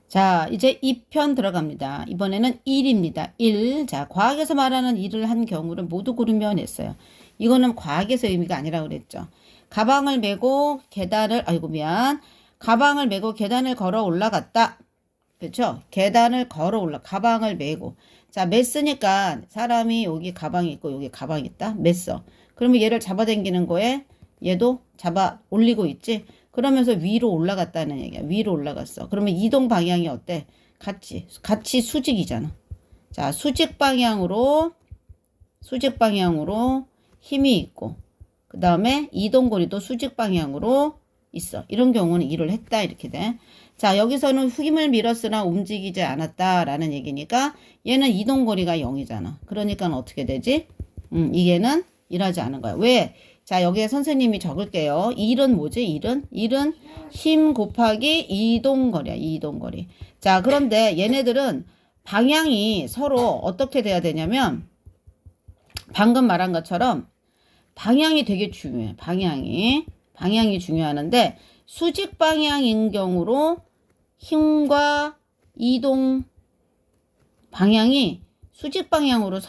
자, 이제 2편 들어갑니다. 이번에는 1입니다. 1. 자, 과학에서 말하는 일을 한 경우를 모두 고르면 했어요. 이거는 과학에서 의미가 아니라고 그랬죠. 가방을 메고 계단을, 아이고 미안. 가방을 메고 계단을 걸어 올라갔다. 그렇죠? 계단을 걸어 가방을 메고. 자, 맸으니까 사람이 여기 가방이 있고 여기 가방이 있다. 맸어. 그러면 얘를 잡아당기는 거에 얘도 잡아 올리고 있지. 그러면서 위로 올라갔다는 얘기야. 위로 올라갔어. 그러면 이동 방향이 어때? 같이 수직이잖아. 자, 수직 방향으로 힘이 있고, 그 다음에 이동거리도 수직 방향으로 있어. 이런 경우는 일을 했다. 이렇게 돼. 자, 여기서는 힘을 밀었으나 움직이지 않았다라는 얘기니까 얘는 이동거리가 0이잖아. 그러니까 어떻게 되지? 이게는 일하지 않은 거야. 왜? 자, 여기에 선생님이 적을게요. 1은 뭐지? 1은 힘 곱하기 이동거리야. 이동거리. 자, 그런데 얘네들은 방향이 서로 어떻게 돼야 되냐면 방금 말한 것처럼 방향이 되게 중요해. 방향이 중요하는데 수직 방향인 경우로 힘과 이동 방향이 수직 방향으로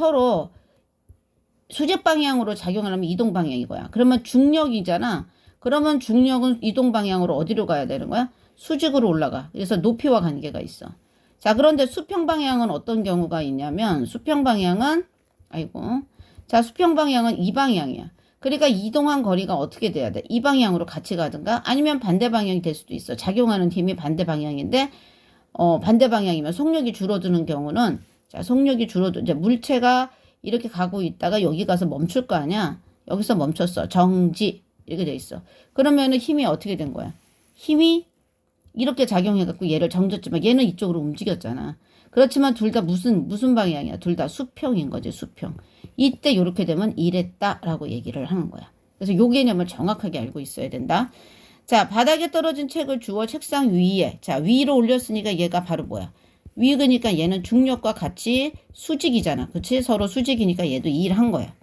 작용을 하면 이동 방향이 거야. 그러면 중력이잖아. 그러면 중력은 이동 방향으로 어디로 가야 되는 거야? 수직으로 올라가. 그래서 높이와 관계가 있어. 자, 그런데 수평 방향은 어떤 경우가 있냐면 수평 방향은 이 방향이야. 그러니까 이동한 거리가 어떻게 돼야 돼? 이 방향으로 같이 가든가 아니면 반대 방향이 될 수도 있어. 작용하는 힘이 반대 방향인데 반대 방향이면 속력이 줄어드는 경우는 이제 물체가 이렇게 가고 있다가 여기 가서 멈출 거 아니야? 여기서 멈췄어. 정지. 이렇게 돼 있어. 그러면은 힘이 어떻게 된 거야? 힘이 이렇게 작용해갖고 얘를 정졌지만 얘는 이쪽으로 움직였잖아. 그렇지만 둘 다 무슨 방향이야? 둘 다 수평인 거지, 수평. 이때 이렇게 되면 이랬다라고 얘기를 하는 거야. 그래서 요 개념을 정확하게 알고 있어야 된다. 자, 바닥에 떨어진 책을 주워 책상 위에. 자, 위로 올렸으니까 얘가 바로 뭐야? 위그니까 얘는 중력과 같이 수직이잖아. 그치? 서로 수직이니까 얘도 일한 거야.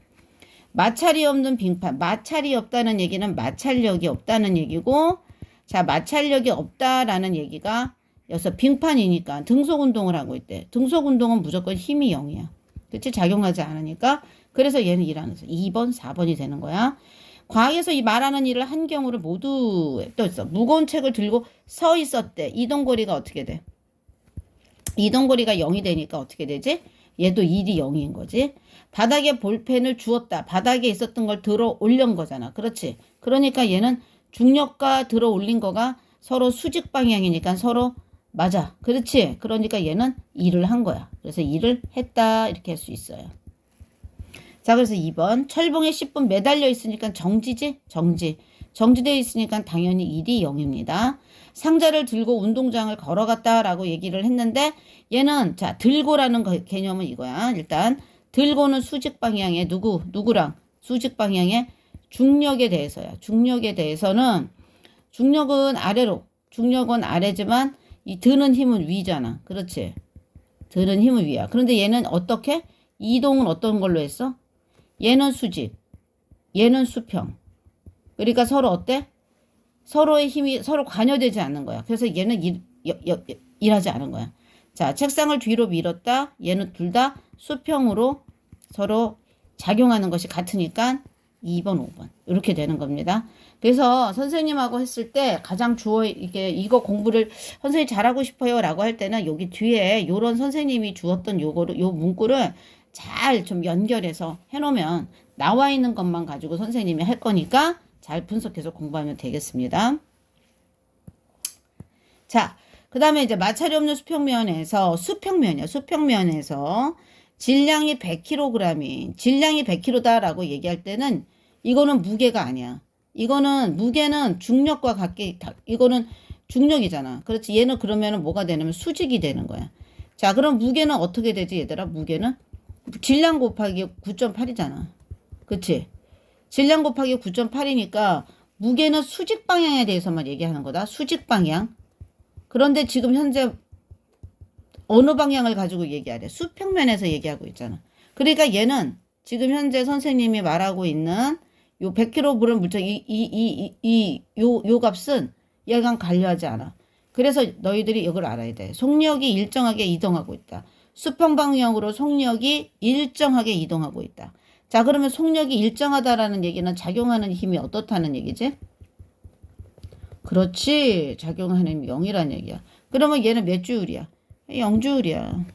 마찰이 없는 빙판. 마찰이 없다는 얘기는 마찰력이 없다는 얘기고, 자, 마찰력이 없다라는 얘기가 여기서 빙판이니까 등속 운동을 하고 있대. 등속 운동은 무조건 힘이 0이야. 그치? 작용하지 않으니까. 그래서 얘는 일하는 거야. 2번, 4번이 되는 거야. 과학에서 이 말하는 일을 한 경우를 모두 또 있어. 무거운 책을 들고 서 있었대. 이동거리가 어떻게 돼? 이동거리가 0이 되니까 어떻게 되지? 얘도 일이 0인 거지. 바닥에 볼펜을 주었다. 바닥에 있었던 걸 들어 올린 거잖아. 그렇지? 그러니까 얘는 중력과 들어 올린 거가 서로 수직 방향이니까 서로 맞아. 그렇지? 그러니까 얘는 일을 한 거야. 그래서 일을 했다. 이렇게 할 수 있어요. 자, 그래서 2번. 철봉에 10분 매달려 있으니까 정지지? 정지되어 있으니까 당연히 일이 0입니다. 상자를 들고 운동장을 걸어갔다라고 얘기를 했는데 얘는 자, 들고라는 개념은 이거야. 일단 들고는 수직 방향에 누구랑 수직 방향의 중력에 대해서야. 중력에 대해서는 중력은 아래지만 이 드는 힘은 위잖아. 그렇지? 드는 힘은 위야. 그런데 얘는 어떻게? 이동은 어떤 걸로 했어? 얘는 수직, 얘는 수평. 그러니까 서로 어때? 서로의 힘이 서로 관여되지 않는 거야. 그래서 얘는 일하지 않은 거야. 자, 책상을 뒤로 밀었다. 얘는 둘 다 수평으로 서로 작용하는 것이 같으니까 2번, 5번. 이렇게 되는 겁니다. 그래서 선생님하고 했을 때 가장 이거 공부를 선생님이 잘하고 싶어요 라고 할 때는 여기 뒤에 요런 선생님이 주었던 요 문구를 잘 좀 연결해서 해놓으면 나와 있는 것만 가지고 선생님이 할 거니까 잘 분석해서 공부하면 되겠습니다. 자, 그 다음에 이제 마찰이 없는 수평면에서 질량이 100kg다라고 얘기할 때는 이거는 무게가 아니야. 무게는 중력과 같게, 이거는 중력이잖아. 그렇지. 얘는 그러면은 뭐가 되냐면 수직이 되는 거야. 자, 그럼 무게는 어떻게 되지, 얘들아? 무게는 질량 곱하기 9.8이잖아. 그치? 질량 곱하기 9.8이니까 무게는 수직 방향에 대해서만 얘기하는 거다. 수직 방향. 그런데 지금 현재 어느 방향을 가지고 얘기하래? 수평면에서 얘기하고 있잖아. 그러니까 얘는 지금 현재 선생님이 말하고 있는 요 100kg 물질 요 값은 얘랑 관여하지 않아. 그래서 너희들이 이걸 알아야 돼. 속력이 일정하게 이동하고 있다. 수평 방향으로 속력이 일정하게 이동하고 있다. 자, 그러면 속력이 일정하다라는 얘기는 작용하는 힘이 어떻다는 얘기지? 그렇지. 작용하는 힘이 0이라는 얘기야. 그러면 얘는 몇 주울이야? 0주울이야.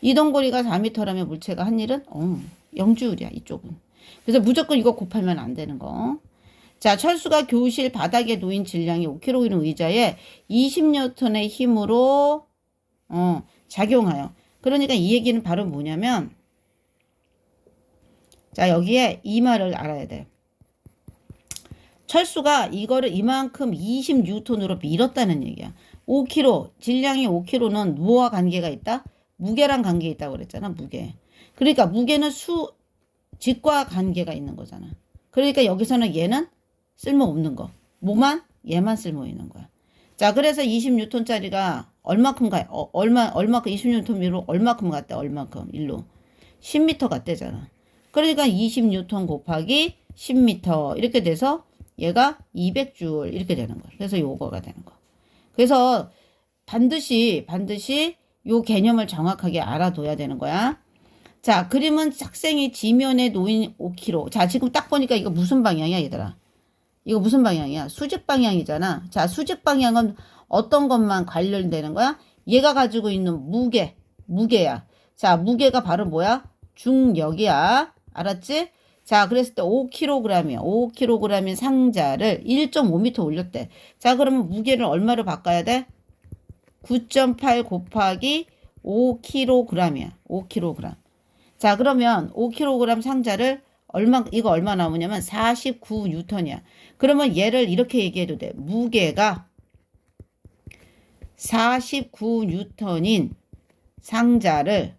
이동거리가 4m라면 물체가 한 일은 0주울이야. 이쪽은. 그래서 무조건 이거 곱하면 안 되는 거. 자, 철수가 교실 바닥에 놓인 질량이 5kg인 의자에 20N의 힘으로 작용하여. 그러니까 이 얘기는 바로 뭐냐면, 자, 여기에 이 말을 알아야 돼. 철수가 이거를 이만큼 20N으로 밀었다는 얘기야. 5kg, 질량이 5kg는 뭐와 관계가 있다? 무게랑 관계 있다고 그랬잖아, 무게. 그러니까 무게는 직과 관계가 있는 거잖아. 그러니까 여기서는 얘는 쓸모없는 거. 뭐만? 얘만 쓸모 있는 거야. 자, 그래서 20N짜리가 얼마큼 가요? 얼마큼 20N미로 얼마큼 갔대? 얼마큼? 일로 10m 갔대잖아. 그러니까 20N 곱하기 10m 이렇게 돼서 얘가 200줄 이렇게 되는 거야. 그래서 요거가 되는 거. 그래서 반드시 요 개념을 정확하게 알아둬야 되는 거야. 자, 그림은 학생이 지면에 놓인 5kg. 자, 지금 딱 보니까 이거 무슨 방향이야, 얘들아? 이거 무슨 방향이야? 수직 방향이잖아. 자, 수직 방향은 어떤 것만 관련되는 거야? 얘가 가지고 있는 무게야. 자, 무게가 바로 뭐야? 중력이야. 알았지? 자, 그랬을 때 5kg이야. 5kg인 상자를 1.5m 올렸대. 자, 그러면 무게를 얼마로 바꿔야 돼? 9.8 곱하기 5kg이야. 5kg. 자, 그러면 5kg 상자를 이거 얼마 나오냐면 49N이야. 그러면 얘를 이렇게 얘기해도 돼. 무게가 49N인 상자를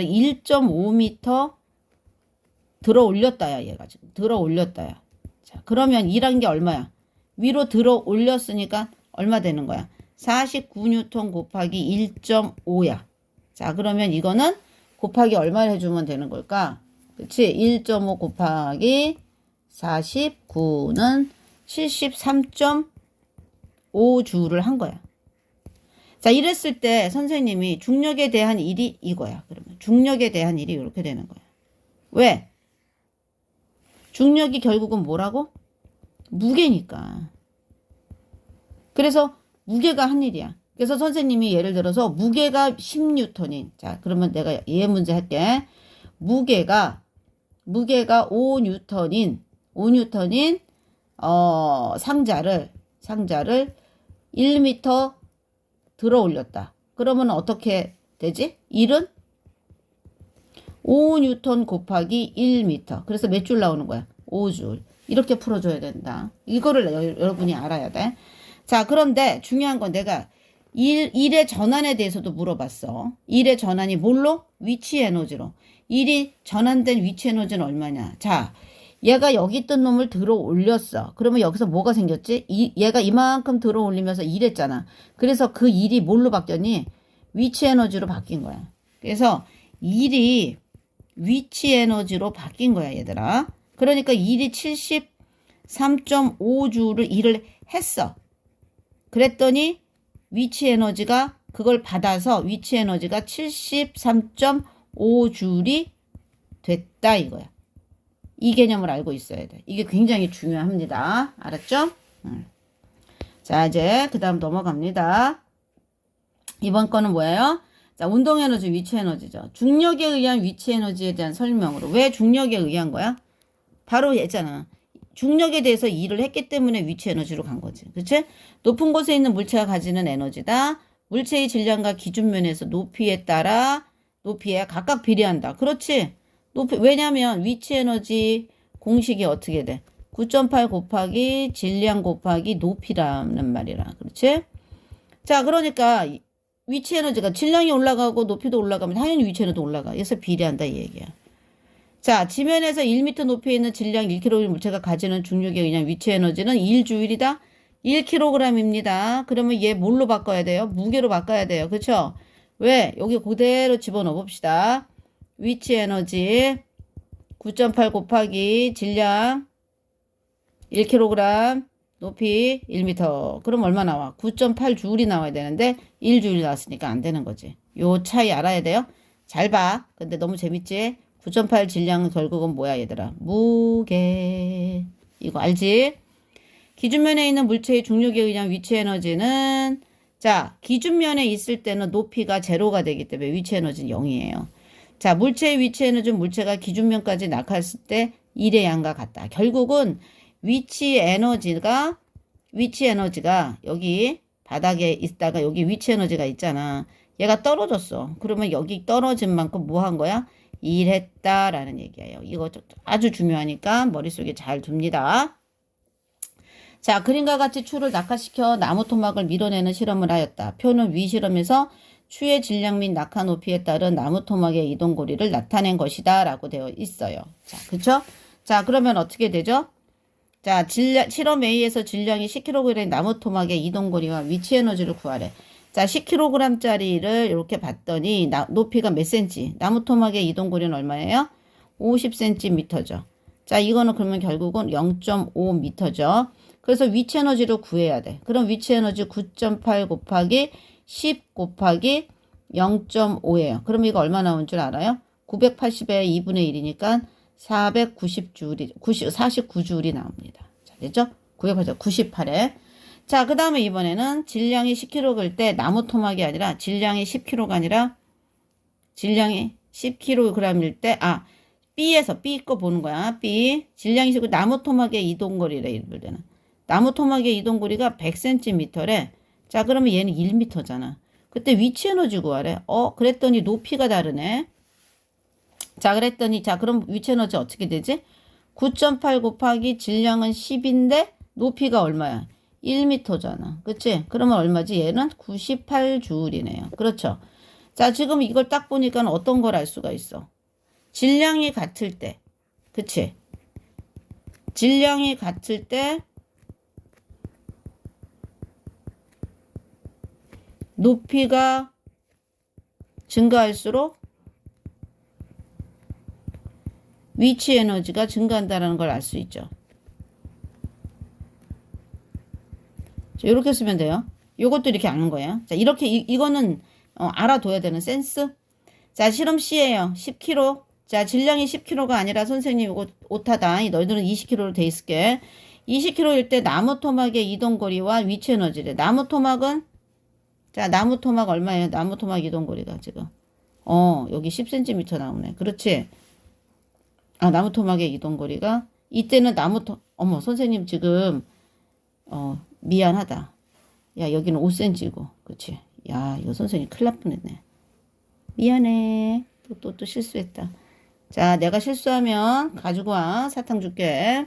1.5m 들어 올렸다야, 얘가 지금. 들어 올렸다야. 자, 그러면 이란 게 얼마야? 위로 들어 올렸으니까 얼마 되는 거야? 49N 곱하기 1.5야. 자, 그러면 이거는 곱하기 얼마를 해주면 되는 걸까? 그치? 1.5 곱하기 49는 73.5주를 한 거야. 자, 이랬을 때 선생님이 중력에 대한 일이 이거야. 그러면 중력에 대한 일이 이렇게 되는 거야. 왜? 중력이 결국은 뭐라고? 무게니까. 그래서 무게가 한 일이야. 그래서 선생님이 예를 들어서 무게가 10N인. 자, 그러면 내가 얘 문제 할게. 무게가 5N인 상자를 1m 들어 올렸다. 그러면 어떻게 되지? 1은 5N 곱하기 1m. 그래서 몇 줄 나오는 거야? 5줄. 이렇게 풀어줘야 된다. 이거를 여러분이 알아야 돼. 자, 그런데 중요한 건 내가 일의 전환에 대해서도 물어봤어. 일의 전환이 뭘로? 위치 에너지로. 일이 전환된 위치 에너지는 얼마냐? 자, 얘가 여기 있던 놈을 들어 올렸어. 그러면 여기서 뭐가 생겼지? 얘가 이만큼 들어 올리면서 일했잖아. 그래서 그 일이 뭘로 바뀌었니? 위치 에너지로 바뀐 거야. 그래서 일이 위치 에너지로 바뀐 거야, 얘들아. 그러니까 일이 73.5주를 일을 했어. 그랬더니 위치 에너지가 그걸 받아서 위치 에너지가 73.5줄이 됐다 이거야. 이 개념을 알고 있어야 돼. 이게 굉장히 중요합니다. 알았죠? 자, 이제 그 다음 넘어갑니다. 이번 거는 뭐예요? 자, 운동 에너지, 위치 에너지죠. 중력에 의한 위치 에너지에 대한 설명으로. 왜 중력에 의한 거야? 바로 얘잖아. 중력에 대해서 일을 했기 때문에 위치 에너지로 간 거지. 그치? 높은 곳에 있는 물체가 가지는 에너지다. 물체의 질량과 기준면에서 높이에 각각 비례한다. 그렇지? 왜냐면 위치 에너지 공식이 어떻게 돼? 9.8 곱하기 질량 곱하기 높이라는 말이라. 그렇지? 자, 그러니까 위치 에너지가 질량이 올라가고 높이도 올라가면 당연히 위치 에너지도 올라가. 그래서 비례한다 이 얘기야. 자, 지면에서 1m 높이에 있는 질량 1kg 물체가 가지는 중력에 의한 위치 에너지는 1주일이다. 1kg입니다. 그러면 얘 뭘로 바꿔야 돼요? 무게로 바꿔야 돼요. 그렇죠? 왜? 여기 그대로 집어넣어 봅시다. 위치 에너지 9.8 곱하기 질량 1kg, 높이 1m. 그럼 얼마 나와? 9.8J이 나와야 되는데 1J이 나왔으니까 안 되는 거지. 요 차이 알아야 돼요. 잘 봐. 근데 너무 재밌지? 9.8 질량은 결국은 뭐야 얘들아? 무게. 이거 알지? 기준면에 있는 물체의 중력에 의한 위치 에너지는 자, 기준면에 있을 때는 높이가 제로가 되기 때문에 위치 에너지는 0이에요. 자, 물체의 위치 에너지는 물체가 기준면까지 낙하했을 때 1의 양과 같다. 결국은 위치 에너지가 여기 바닥에 있다가 여기 위치 에너지가 있잖아. 얘가 떨어졌어. 그러면 여기 떨어진 만큼 뭐 한 거야? 일했다라는 얘기예요. 이거 아주 중요하니까 머릿속에 잘 둡니다. 자, 그림과 같이 추를 낙하시켜 나무 토막을 밀어내는 실험을 하였다. 표는 위 실험에서 추의 질량 및 낙하 높이에 따른 나무 토막의 이동 고리를 나타낸 것이다 라고 되어 있어요. 자, 그쵸? 자, 그러면 어떻게 되죠? 자, 실험 A에서 질량이 10kg의 나무 토막의 이동 고리와 위치 에너지를 구하래. 자, 10kg짜리를 이렇게 봤더니 높이가 몇 cm? 나무 토막의 이동 고리는 얼마예요? 50cm죠. 자, 이거는 그러면 결국은 0.5m죠. 그래서 위치 에너지를 구해야 돼. 그럼 위치 에너지 9.8 곱하기 10 곱하기 0.5예요. 그럼 이거 얼마 나온 줄 알아요? 980의 2분의 1이니까 49J이 나옵니다. 자, 됐죠? 98에. 자, 그 다음에 이번에는 질량이 10kg일 때 나무 토막이 아니라 질량이 10kg가 아니라 질량이 10kg일 때, B에서 B 거 보는 거야. B. 질량이 10kg, 나무 토막의 이동거리래, 이럴 때는. 나무 토막의 이동거리가 100cm래. 자, 그러면 얘는 1m잖아. 그때 위치 에너지 구하래. 그랬더니 높이가 다르네. 자, 그랬더니, 자, 그럼 위치 에너지 어떻게 되지? 9.8 곱하기 질량은 10인데 높이가 얼마야? 1m잖아. 그치? 그러면 얼마지? 얘는 98J이네요. 그렇죠? 자, 지금 이걸 딱 보니까 어떤 걸 알 수가 있어? 질량이 같을 때. 그치? 질량이 같을 때 높이가 증가할수록 위치 에너지가 증가한다는 걸 알 수 있죠. 자, 이렇게 쓰면 돼요. 요것도 이렇게 아는 거예요. 자, 이렇게 이거는 알아둬야 되는 센스. 자, 실험 C예요. 10kg. 자, 질량이 10kg가 아니라 선생님 이거 오타다. 너희들은 20kg로 돼 있을게. 20kg일 때 나무 토막의 이동거리와 위치 에너지래. 나무 토막은 자, 나무 토막 얼마예요? 나무 토막 이동거리가 지금. 여기 10cm 나오네. 그렇지? 나무 토막의 이동거리가 이때는 어머, 선생님 지금 미안하다. 야, 여기는 5cm고. 그치? 야, 이거 선생님 큰일 날 뻔했네. 미안해. 또 실수했다. 자, 내가 실수하면 가지고 와. 사탕 줄게.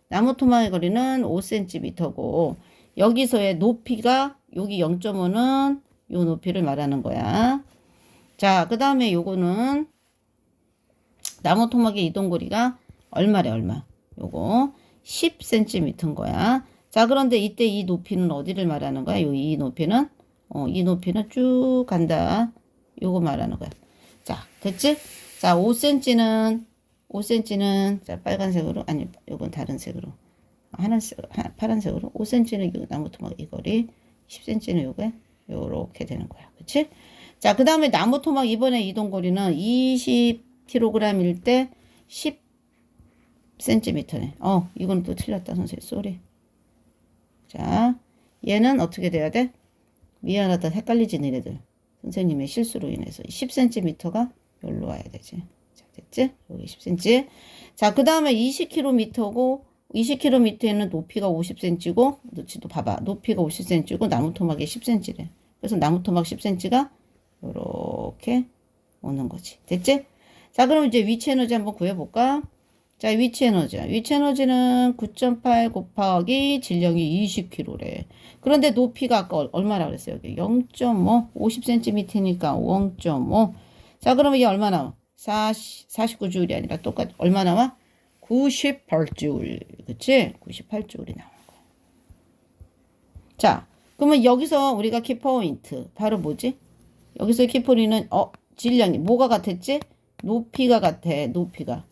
나무 토막의 거리는 5cm고 여기서의 높이가 여기 0.5는 요 높이를 말하는 거야. 자, 그 다음에 요거는 나무 토막의 이동거리가 얼마래, 얼마? 요거 10cm인 거야. 자, 그런데 이때 이 높이는 어디를 말하는 거야? 이 높이는 이 높이는 쭉 간다. 요거 말하는 거야. 자, 됐지? 자, 5cm는 자, 빨간색으로 아니, 요건 다른 색으로. 파란색으로 5cm는 나무 토막 이 거리, 10cm는 요게 요렇게 되는 거야. 그치? 자, 그 다음에 나무 토막 이번에 이동거리는 20kg일 때 10cm네. 이건 또 틀렸다, 선생님. 쏘리. 자, 얘는 어떻게 돼야 돼? 미안하다. 헷갈리지, 너희들. 선생님의 실수로 인해서 10cm가 여기로 와야 되지. 자, 됐지? 여기 10cm. 자, 그 다음에 20km고 20km에는 높이가 50cm고, 너도 봐봐. 높이가 50cm고 나무 토막이 10cm래. 그래서 나무 토막 10cm가 요렇게 오는 거지. 됐지? 자, 그럼 이제 위치 에너지 한번 구해볼까? 자, 위치 에너지야. 위치 에너지는 9.8 곱하기 질량이 20kg래. 그런데 높이가 아까 얼마라 그랬어요? 여기 0.5, 50cm니까 0.5. 자, 그러면 이게 얼마 나와? 49J이 아니라 똑같, 얼마 나와? 98J. 그치? 98J이 나오는 거야. 자, 그러면 여기서 우리가 키포인트. 바로 뭐지? 여기서 키포인트는, 질량이 뭐가 같았지? 높이가 같아. 높이가.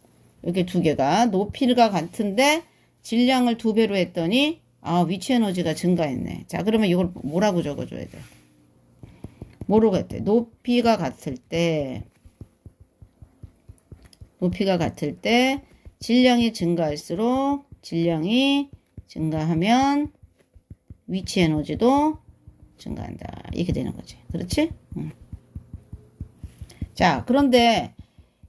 이렇게 두 개가. 높이가 같은데, 질량을 2배로 했더니 위치 에너지가 증가했네. 자, 그러면 이걸 뭐라고 적어줘야 돼? 뭐로 같아? 높이가 같을 때 질량이 증가할수록 질량이 증가하면 위치 에너지도 증가한다. 이렇게 되는 거지. 그렇지? 자, 그런데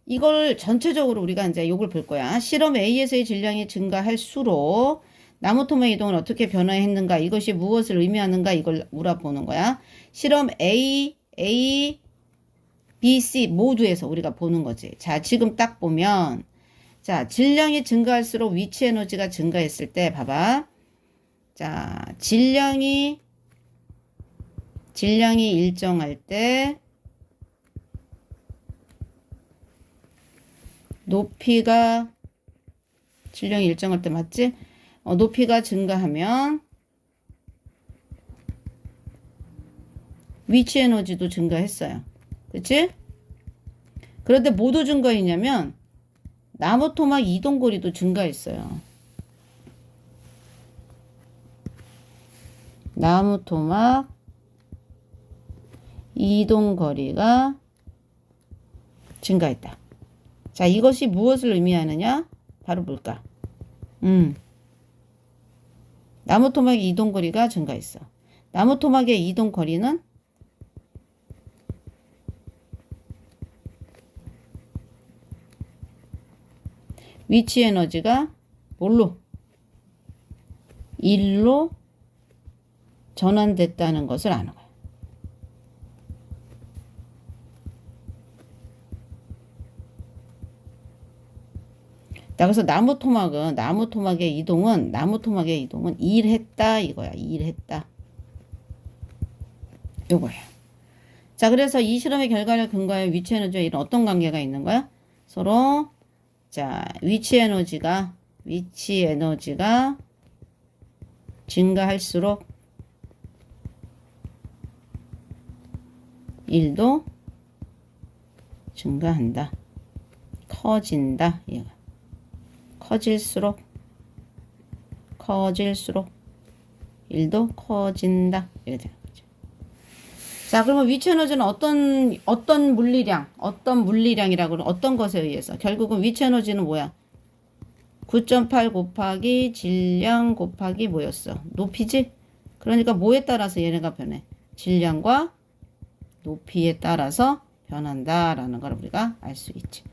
이걸 전체적으로 우리가 이제 요걸 볼 거야. 실험 A에서의 질량이 증가할수록 나무 토막의 이동은 어떻게 변화했는가? 이것이 무엇을 의미하는가? 이걸 물어보는 거야. 실험 A, B, C 모두에서 우리가 보는 거지. 자, 지금 딱 보면 자, 질량이 증가할수록 위치 에너지가 증가했을 때 봐봐. 자, 질량이 일정할 때 질량이 일정할 때 맞지? 높이가 증가하면 위치 에너지도 증가했어요. 그치? 그런데 뭐도 증가했냐면 나무 토막 이동거리도 증가했어요. 나무 토막 이동거리가 증가했다. 자, 이것이 무엇을 의미하느냐? 바로 뭘까? 나무 토막의 이동거리가 증가했어. 나무 토막의 이동거리는 위치 에너지가 뭘로? 1로 전환됐다는 것을 아는 거야. 그래서 나무 토막의 이동은 일했다 이거야. 일했다. 요거야. 자, 그래서 이 실험의 결과를 근거하여 위치 에너지와 이런 어떤 관계가 있는 거야? 서로 자, 위치 에너지가 증가할수록 일도 증가한다. 커진다. 얘가. 커질수록 일도 커진다. 이렇게 되는 거죠. 자, 그러면 위치 에너지는 어떤 물리량이라고 그러면 어떤 것에 의해서 결국은 위치 에너지는 뭐야? 9.8 곱하기 질량 곱하기 뭐였어? 높이지? 그러니까 뭐에 따라서 얘네가 변해? 질량과 높이에 따라서 변한다라는 걸 우리가 알 수 있지.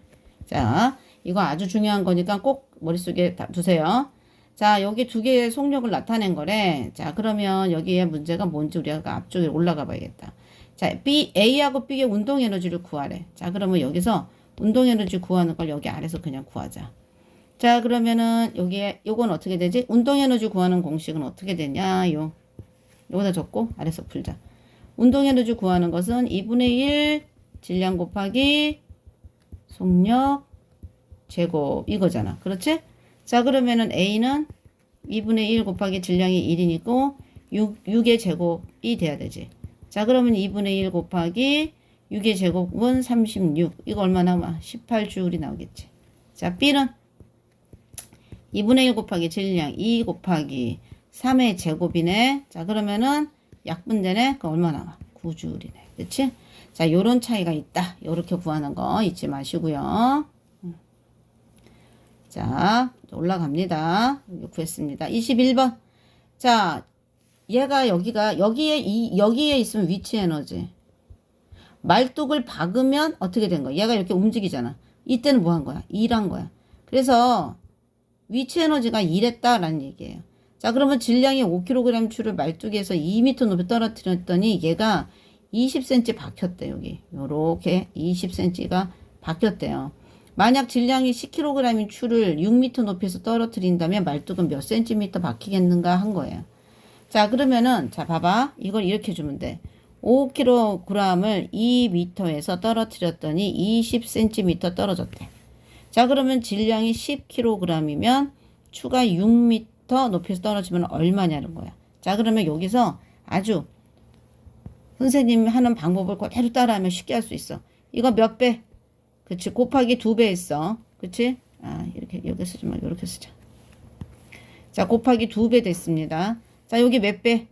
자, 이거 아주 중요한 거니까 꼭 머릿속에 두세요. 자, 여기 두 개의 속력을 나타낸 거래. 자, 그러면 여기에 문제가 뭔지 우리가 앞쪽에 올라가 봐야겠다. 자, A하고 B의 운동 에너지를 구하래. 자, 그러면 여기서 운동 에너지 구하는 걸 여기 아래서 그냥 구하자. 자, 그러면은 요건 어떻게 되지? 운동 에너지 구하는 공식은 어떻게 되냐? 요거다 적고 아래서 풀자. 운동 에너지 구하는 것은 2분의 1 질량 곱하기 속력 제곱 이거잖아. 그렇지? 자, 그러면은 A는 2분의 1 곱하기 질량이 1이니까 6의 제곱이 돼야 되지. 자, 그러면 2분의 1 곱하기 6의 제곱은 36. 이거 얼마 나와? 18줄이 나오겠지. 자, B는 2분의 1 곱하기 질량 2 곱하기 3의 제곱이네. 자, 그러면은 약분되네. 그 얼마 나와? 9줄이네. 그치? 자, 요런 차이가 있다. 요렇게 구하는 거 잊지 마시고요. 자, 올라갑니다. 구했습니다. 21번. 자, 얘가 여기에 있으면 위치 에너지. 말뚝을 박으면 어떻게 된 거야? 얘가 이렇게 움직이잖아. 이때는 뭐 한 거야? 일한 거야. 그래서 위치 에너지가 일했다라는 얘기예요. 자, 그러면 질량이 5kg 추를 말뚝에서 2m 높이 떨어뜨렸더니 얘가 20cm 박혔대, 여기. 요렇게 20cm가 박혔대요. 만약 질량이 10kg인 추를 6m 높이에서 떨어뜨린다면 말뚝은 몇 cm 박히겠는가 한 거예요. 자, 그러면은, 자, 봐봐. 이걸 이렇게 주면 돼. 5kg을 2m에서 떨어뜨렸더니 20cm 떨어졌대. 자, 그러면 질량이 10kg이면 추가 6m 높이에서 떨어지면 얼마냐는 거야. 자, 그러면 여기서 아주 선생님이 하는 방법을 그대로 따라하면 쉽게 할 수 있어. 이거 몇 배? 그치? 곱하기 2배 했어. 그치? 이렇게, 여기 쓰지 말고, 이렇게 쓰자. 자, 곱하기 2배 됐습니다. 자, 여기 몇 배?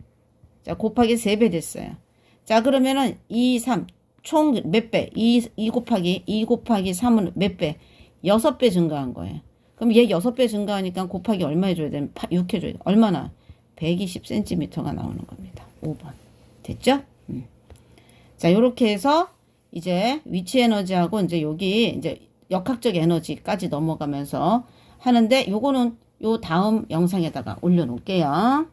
자, 곱하기 3배 됐어요. 자, 그러면은 2, 3, 총 몇 배? 2 곱하기 3은 몇 배? 6배 증가한 거예요. 그럼 얘 6배 증가하니까 곱하기 얼마 해줘야 되는? 6 해줘야 돼. 얼마나? 120cm가 나오는 겁니다. 5번. 됐죠? 자, 요렇게 해서 이제 위치 에너지하고 이제 여기 이제 역학적 에너지까지 넘어가면서 하는데 요거는 요 다음 영상에다가 올려놓을게요.